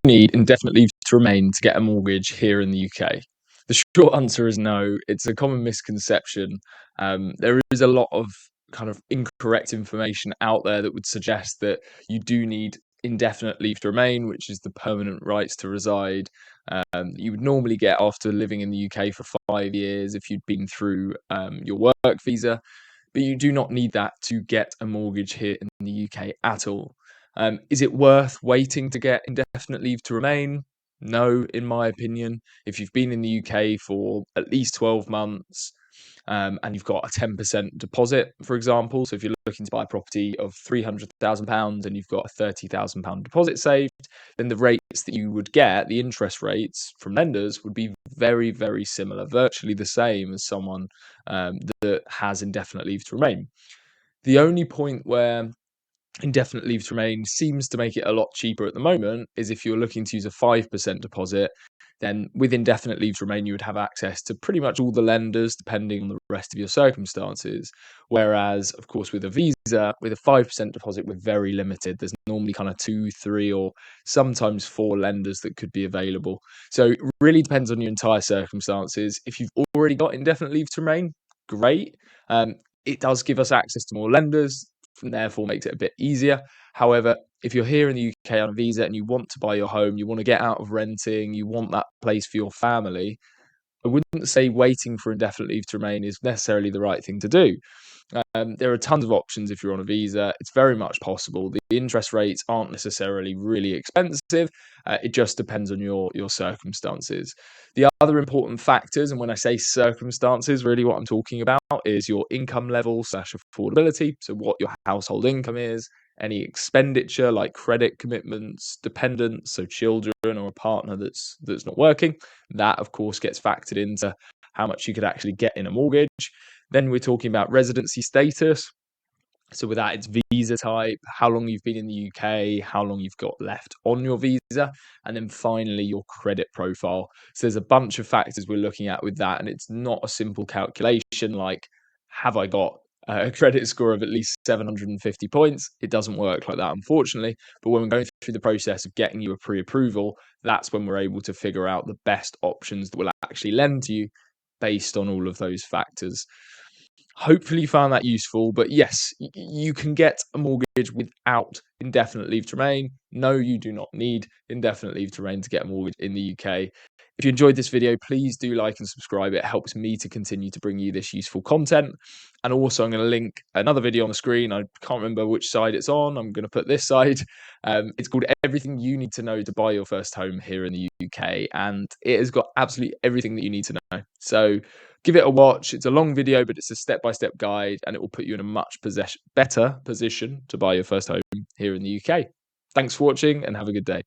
need indefinite leave to remain to get a mortgage here in the UK? The short answer is no. It's a common misconception. There is a lot of kind of incorrect information out there that would suggest that you do need indefinite leave to remain, which is the permanent rights to reside. You would normally get after living in the UK for 5 years if you'd been through your work visa, but you do not need that to get a mortgage here in the UK at all. Is it worth waiting to get indefinite leave to remain? No, in my opinion. If you've been in the UK for at least 12 months, and you've got a 10% deposit, for example, so if you're looking to buy a property of £300,000 and you've got a £30,000 deposit saved, then the rates that you would get, the interest rates from lenders, would be very, very similar, virtually the same as someone that has indefinite leave to remain. The only point where indefinite leave to remain seems to make it a lot cheaper at the moment is if you're looking to use a 5% deposit, then with indefinite leave to remain, you would have access to pretty much all the lenders, depending on the rest of your circumstances. Whereas, of course, with a visa, with a 5% deposit, we're very limited. There's normally kind of two, three, or sometimes four lenders that could be available. So it really depends on your entire circumstances. If you've already got indefinite leave to remain, great. It does give us access to more lenders, and therefore makes it a bit easier. However, if you're here in the UK on a visa and you want to buy your home, you want to get out of renting, you want that place for your family, I wouldn't say waiting for indefinite leave to remain is necessarily the right thing to do. There are tons of options if you're on a visa. It's very much possible. The interest rates aren't necessarily really expensive. It just depends on your circumstances. The other important factors, and when I say circumstances, really what I'm talking about is your income level slash affordability. So what your household income is, any expenditure like credit commitments, dependents, so children or a partner that's not working. That of course gets factored into how much you could actually get in a mortgage. Then we're talking about residency status. So with that, it's visa type, how long you've been in the UK, how long you've got left on your visa, and then finally your credit profile. So there's a bunch of factors we're looking at with that, and it's not a simple calculation like, have I got a credit score of at least 750 points? It doesn't work like that, unfortunately. But when we're going through the process of getting you a pre-approval, that's when we're able to figure out the best options that will actually lend to you based on all of those factors. Hopefully you found that useful, but yes, you can get a mortgage without indefinite leave to remain. No, you do not need indefinite leave to remain to get a mortgage in the UK. If you enjoyed this video, please do like and subscribe. It helps me to continue to bring you this useful content. And also, I'm going to link another video on the screen. I can't remember which side it's on. I'm going to put this side. It's called Everything You Need to Know to Buy Your First Home here in the UK. And it has got absolutely everything that you need to know. So give it a watch. It's a long video, but it's a step-by-step guide, and it will put you in a much better position to buy your first home here in the UK. Thanks for watching, and have a good day.